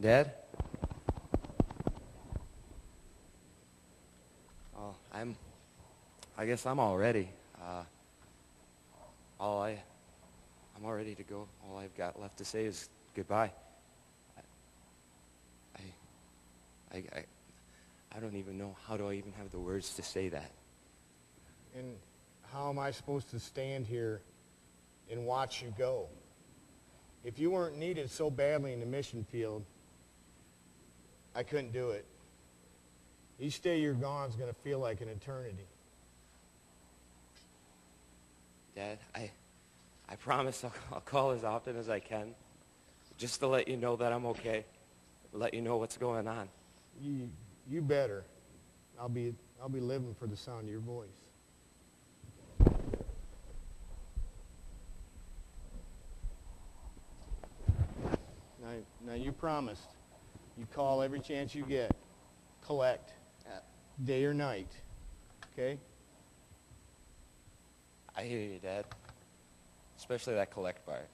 Dad? Oh, I guess I'm all ready. I'm all ready to go. All I've got left to say is goodbye. I don't even know, how do I even have the words to say that? And how am I supposed to stand here and watch you go? If you weren't needed so badly in the mission field, I couldn't do it. Each day you're gone is going to feel like an eternity. Dad, I promise I'll call as often as I can, just to let you know that I'm okay, let you know what's going on. You better. I'll be living for the sound of your voice. Now you promised. You call every chance you get. Collect. Day or night. Okay? I hear you, Dad. Especially that collect part.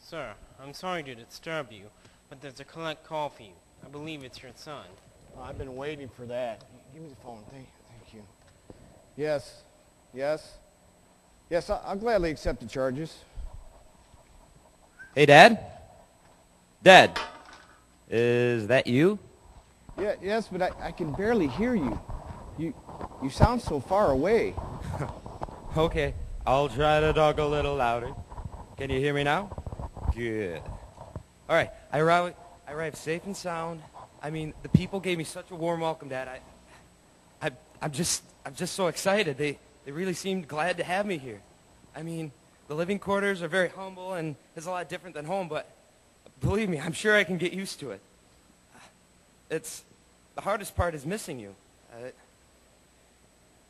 Sir, I'm sorry to disturb you, but there's a collect call for you. I believe it's your son. Oh, I've been waiting for that. Give me the phone. Thank you. Yes. Yes, I'll gladly accept the charges. Hey, Dad? Dad, is that you? Yeah, yes, but I can barely hear you. You sound so far away. Okay, I'll try to talk a little louder. Can you hear me now? Good. All right, I arrived safe and sound. I mean, the people gave me such a warm welcome, Dad. I'm just so excited. They really seemed glad to have me here. I mean, the living quarters are very humble and it's a lot different than home, but believe me, I'm sure I can get used to it. The hardest part is missing you.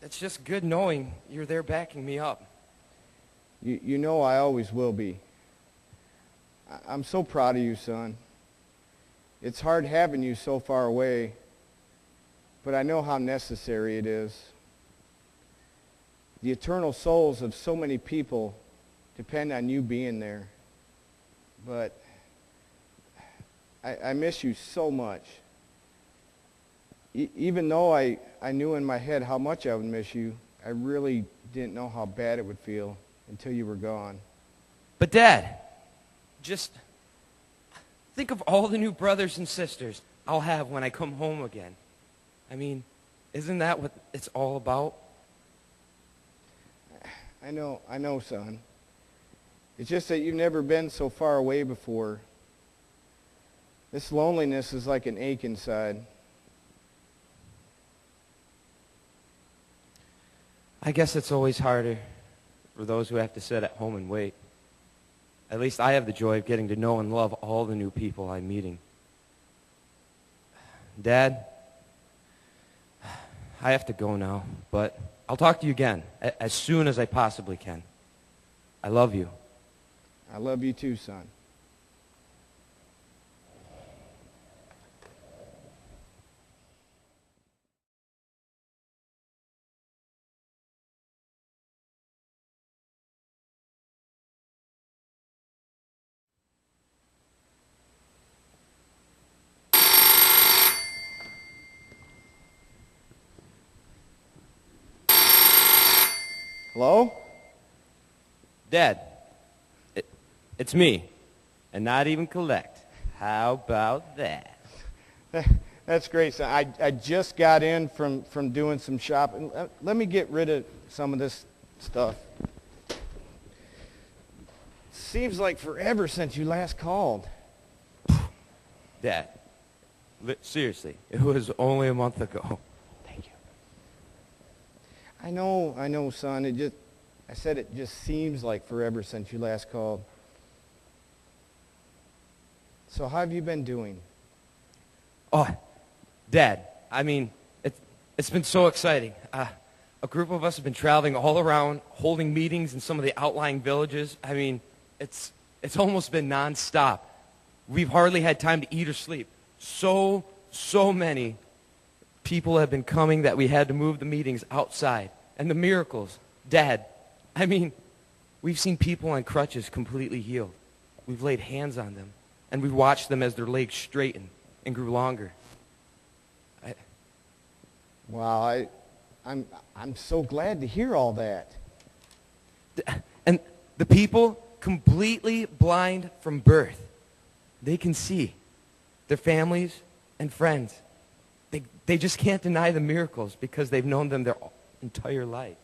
It's just good knowing you're there backing me up. You know I always will be. I'm so proud of you, son. It's hard having you so far away, but I know how necessary it is. The eternal souls of so many people depend on you being there. But I miss you so much. Even though I knew in my head how much I would miss you, I really didn't know how bad it would feel until you were gone. But Dad, just think of all the new brothers and sisters I'll have when I come home again. I mean, isn't that what it's all about? I know, son. It's just that you've never been so far away before. This loneliness is like an ache inside. I guess it's always harder for those who have to sit at home and wait. At least I have the joy of getting to know and love all the new people I'm meeting. Dad, I have to go now, but I'll talk to you again as soon as I possibly can. I love you. I love you too, son. Hello? Dad, it's me, and not even collect. How about that? That's great, son. I just got in from doing some shopping. Let me get rid of some of this stuff. Seems like forever since you last called. Dad, Seriously, it was only a month ago. Thank you. I know, son. I said it just seems like forever since you last called. So how have you been doing? Oh, Dad, I mean, it's been so exciting. A group of us have been traveling all around, holding meetings in some of the outlying villages. I mean, it's almost been nonstop. We've hardly had time to eat or sleep. So many people have been coming that we had to move the meetings outside. And the miracles, Dad, I mean, we've seen people on crutches completely healed. We've laid hands on them, and we've watched them as their legs straightened and grew longer. Wow, I'm so glad to hear all that. And the people completely blind from birth, they can see their families and friends. They just can't deny the miracles because they've known them their entire life.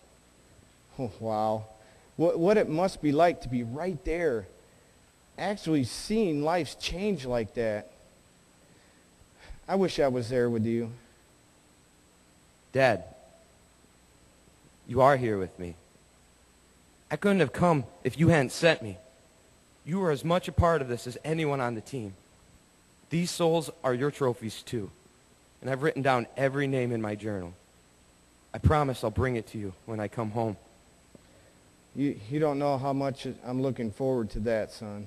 Oh, wow. What it must be like to be right there, actually seeing lives change like that. I wish I was there with you. Dad, you are here with me. I couldn't have come if you hadn't sent me. You are as much a part of this as anyone on the team. These souls are your trophies too, and I've written down every name in my journal. I promise I'll bring it to you when I come home. You don't know how much I'm looking forward to that, son.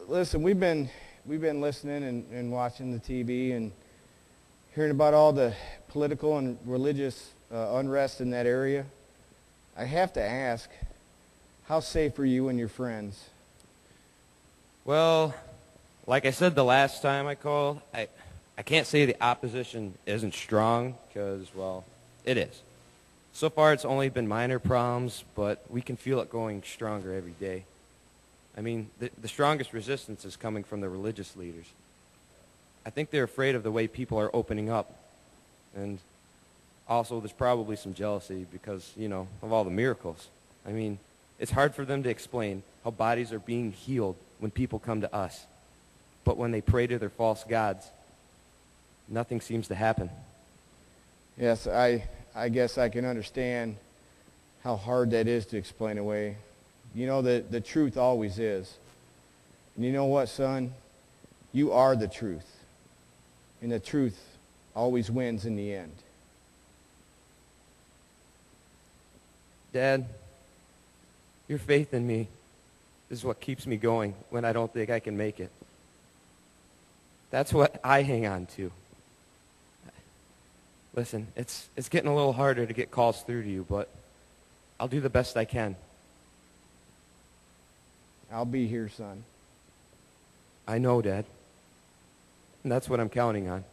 Listen, we've been listening and watching the TV and hearing about all the political and religious unrest in that area. I have to ask, how safe are you and your friends? Well, like I said the last time I called, I can't say the opposition isn't strong because, well, it is. So far it's only been minor problems, but we can feel it going stronger every day. I mean, the strongest resistance is coming from the religious leaders. I think they're afraid of the way people are opening up. And also there's probably some jealousy because, of all the miracles. I mean, it's hard for them to explain how bodies are being healed when people come to us. But when they pray to their false gods, nothing seems to happen. Yes, I guess I can understand how hard that is to explain away. The truth always is. And you know what, son? You are the truth. And the truth always wins in the end. Dad, your faith in me is what keeps me going when I don't think I can make it. That's what I hang on to. Listen, it's getting a little harder to get calls through to you, but I'll do the best I can. I'll be here, son. I know, Dad. And that's what I'm counting on.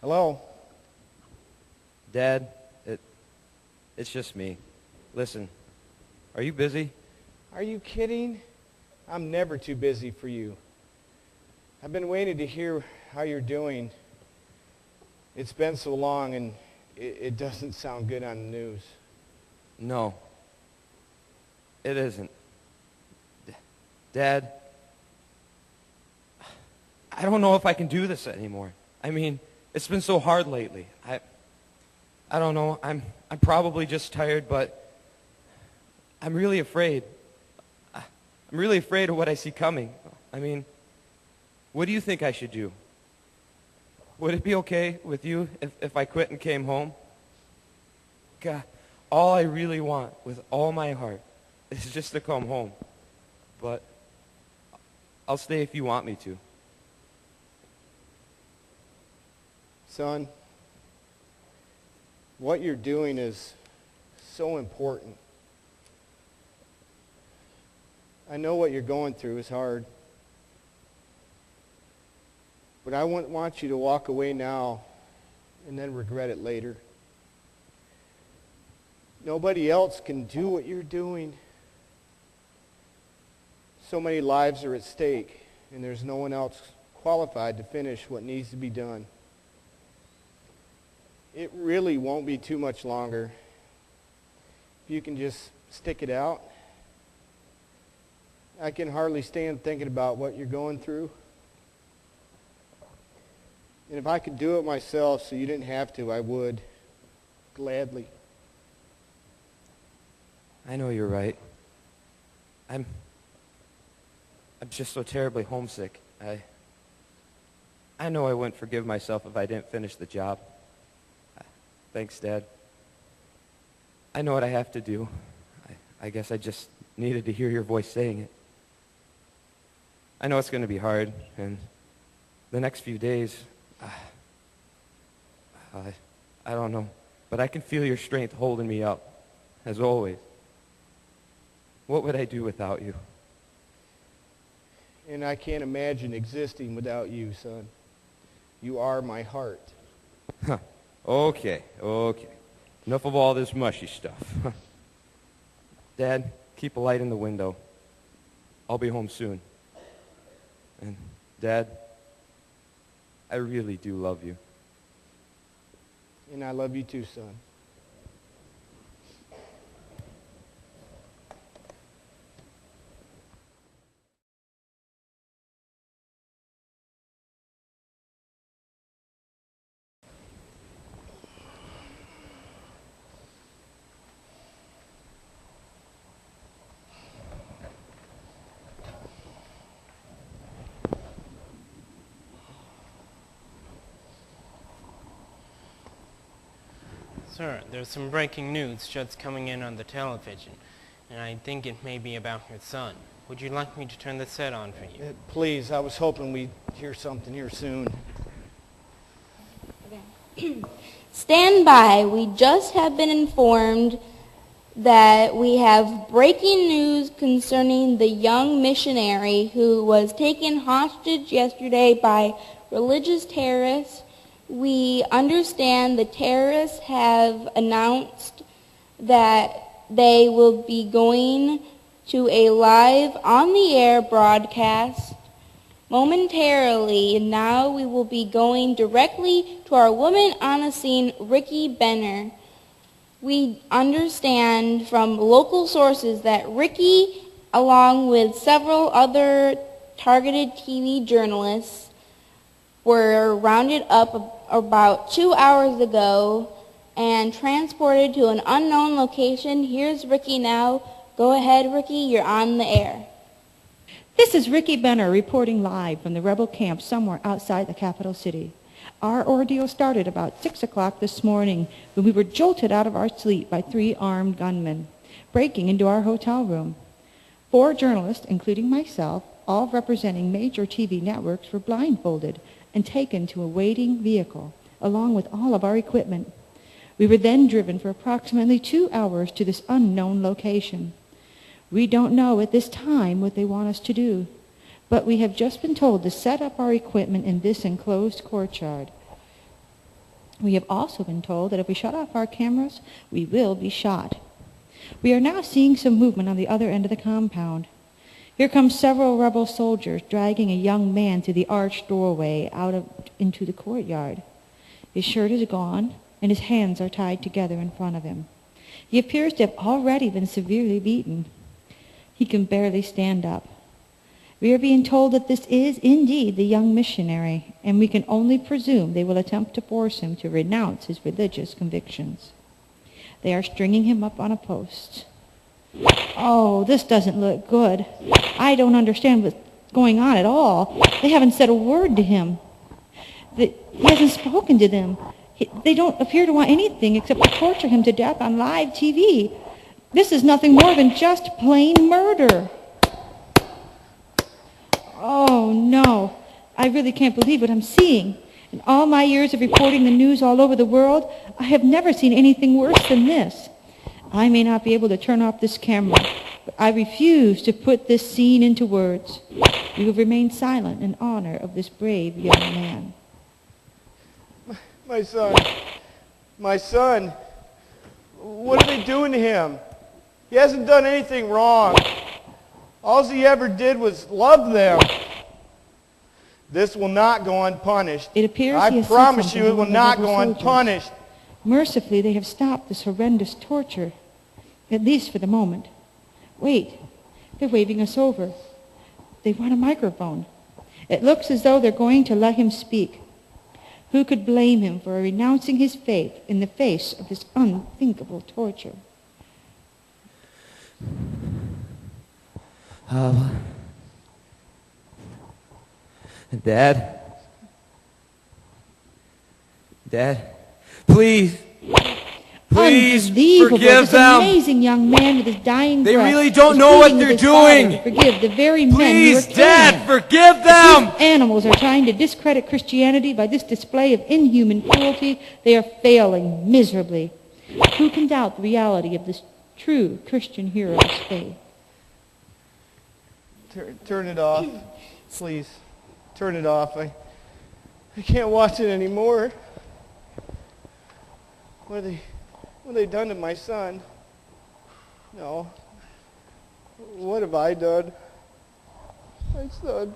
Hello? Dad, it's just me. Listen, are you busy? Are you kidding? I'm never too busy for you. I've been waiting to hear how you're doing. It's been so long, and it doesn't sound good on the news. No, it isn't. Dad, I don't know if I can do this anymore. I mean, it's been so hard lately. I don't know. I'm probably just tired, but I'm really afraid. I'm really afraid of what I see coming. I mean, what do you think I should do? Would it be okay with you if I quit and came home? God, all I really want with all my heart is just to come home. But I'll stay if you want me to. Son, what you're doing is so important. I know what you're going through is hard. But I wouldn't want you to walk away now and then regret it later. Nobody else can do what you're doing. So many lives are at stake, and there's no one else qualified to finish what needs to be done. It really won't be too much longer. If you can just stick it out. I can hardly stand thinking about what you're going through. And if I could do it myself so you didn't have to, I would. Gladly. I know you're right. I'm just so terribly homesick. I know I wouldn't forgive myself if I didn't finish the job. Thanks, Dad. I know what I have to do. I guess I just needed to hear your voice saying it. I know it's going to be hard, and the next few days, I don't know, but I can feel your strength holding me up, as always. What would I do without you? And I can't imagine existing without you, son. You are my heart. Huh. Okay. Enough of all this mushy stuff. Dad, keep a light in the window. I'll be home soon. And, Dad, I really do love you. And I love you too, son. Sir, there's some breaking news just coming in on the television, and I think it may be about your son. Would you like me to turn the set on for you? Please, I was hoping we'd hear something here soon. Okay. Stand by. We just have been informed that we have breaking news concerning the young missionary who was taken hostage yesterday by religious terrorists. We understand the terrorists have announced that they will be going to a live on-the-air broadcast momentarily, and now we will be going directly to our woman on the scene, Ricky Benner. We understand from local sources that Ricky, along with several other targeted TV journalists, were rounded up about 2 hours ago and transported to an unknown location. Here's Ricky now. Go ahead, Ricky. You're on the air. This is Ricky Benner reporting live from the rebel camp somewhere outside the capital city. Our ordeal started about 6 o'clock this morning when we were jolted out of our sleep by 3 armed gunmen, breaking into our hotel room. 4 journalists, including myself, all representing major TV networks, were blindfolded and taken to a waiting vehicle, along with all of our equipment. We were then driven for approximately 2 hours to this unknown location. We don't know at this time what they want us to do, but we have just been told to set up our equipment in this enclosed courtyard. We have also been told that if we shut off our cameras, we will be shot. We are now seeing some movement on the other end of the compound. Here come several rebel soldiers dragging a young man through the arched doorway into the courtyard. His shirt is gone, and his hands are tied together in front of him. He appears to have already been severely beaten. He can barely stand up. We are being told that this is indeed the young missionary, and we can only presume they will attempt to force him to renounce his religious convictions. They are stringing him up on a post. Oh, this doesn't look good. I don't understand what's going on at all. They haven't said a word to him. He hasn't spoken to them. They don't appear to want anything except to torture him to death on live TV. This is nothing more than just plain murder. Oh, no. I really can't believe what I'm seeing. In all my years of reporting the news all over the world, I have never seen anything worse than this. I may not be able to turn off this camera, but I refuse to put this scene into words. we will remain silent in honor of this brave young man. My son. My son. What are they doing to him? He hasn't done anything wrong. All he ever did was love them. This will not go unpunished. It appears he I has said promise something you it to will one of not the go soldiers. unpunished. Mercifully, they have stopped this horrendous torture, at least for the moment. Wait, they're waving us over. They want a microphone. It looks as though they're going to let him speak. Who could blame him for renouncing his faith in the face of this unthinkable torture? Dad, please Unbelievable. forgive This them. amazing young man with his dying They breath really don't is know what pleading with they're his father doing. to forgive the very men who are Please, killing Dad, him. forgive If them. these animals are trying to discredit Christianity by this display of inhuman cruelty, they are failing miserably. Who can doubt the reality of this true Christian hero's faith? Turn it off. Please. Turn it off. I can't watch it anymore. What have they done to my son? No. What have I done? My son.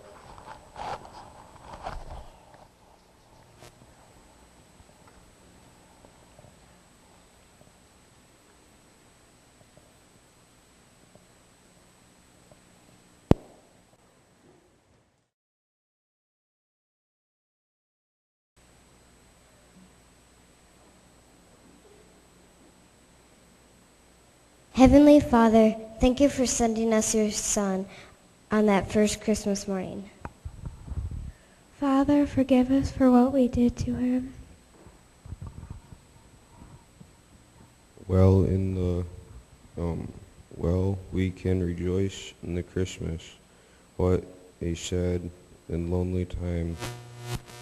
Heavenly Father, thank you for sending us your Son on that first Christmas morning. Father, forgive us for what we did to him. We can rejoice in the Christmas. What a sad and lonely time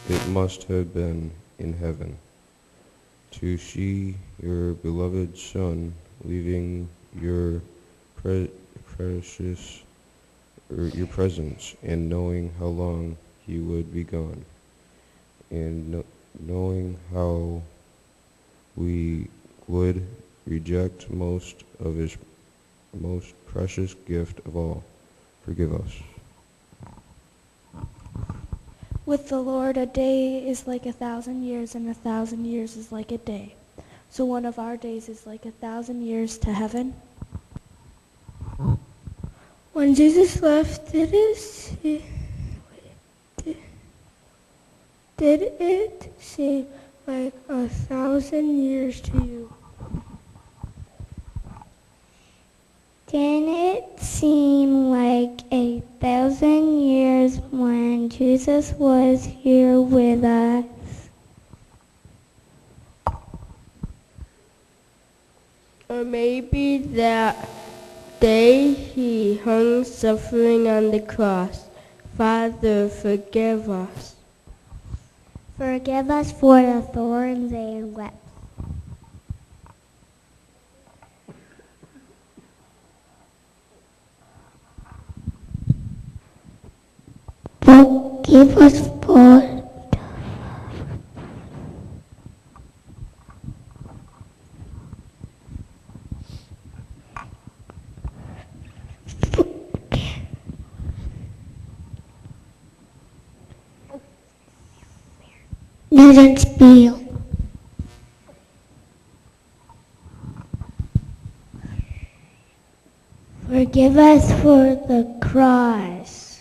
it must have been in heaven to see your beloved Son leaving your presence and knowing how long he would be gone, and knowing how we would reject most of his most precious gift of all. Forgive us. With the Lord, a day is like 1,000 years, and 1,000 years is like a day. So one of our days is like 1,000 years to heaven. When Jesus left, did it seem like 1,000 years to you? Didn't it seem like 1,000 years when Jesus was here with us? Or maybe that day he hung suffering on the cross. Father, forgive us. Forgive us for the thorns and webs. Forgive us for doesn't spill. Forgive us for the cross.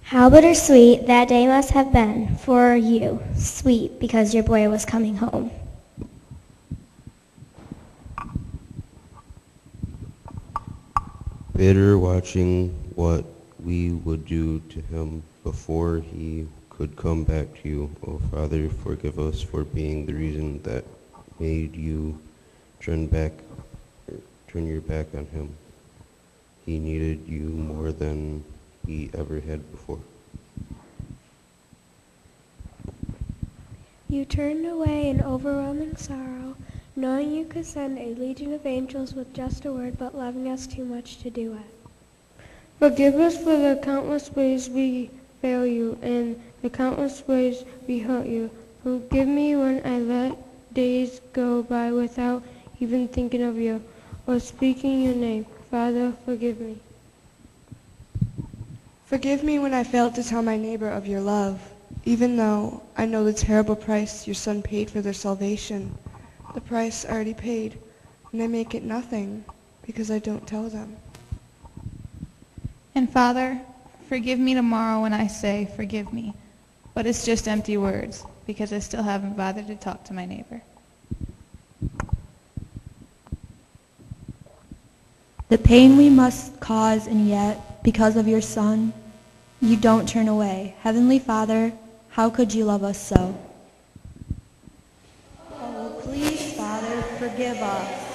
How bittersweet that day must have been for you. Sweet because your boy was coming home. Bitter watching what we would do to him before he could come back to you. Oh, Father, forgive us for being the reason that made you turn your back on him. He needed you more than he ever had before. You turned away in overwhelming sorrow. knowing you could send a legion of angels with just a word, but loving us too much to do it. Forgive us for the countless ways we fail you and the countless ways we hurt you. Forgive me when I let days go by without even thinking of you or speaking your name. Father, forgive me. Forgive me when I failed to tell my neighbor of your love, even though I know the terrible price your Son paid for their salvation. The price already paid, and I make it nothing because I don't tell them. And Father, forgive me tomorrow when I say, forgive me. But it's just empty words, because I still haven't bothered to talk to my neighbor. The pain we must cause, and yet, because of your Son, you don't turn away. Heavenly Father, how could you love us so? Oh, please, Father, forgive us.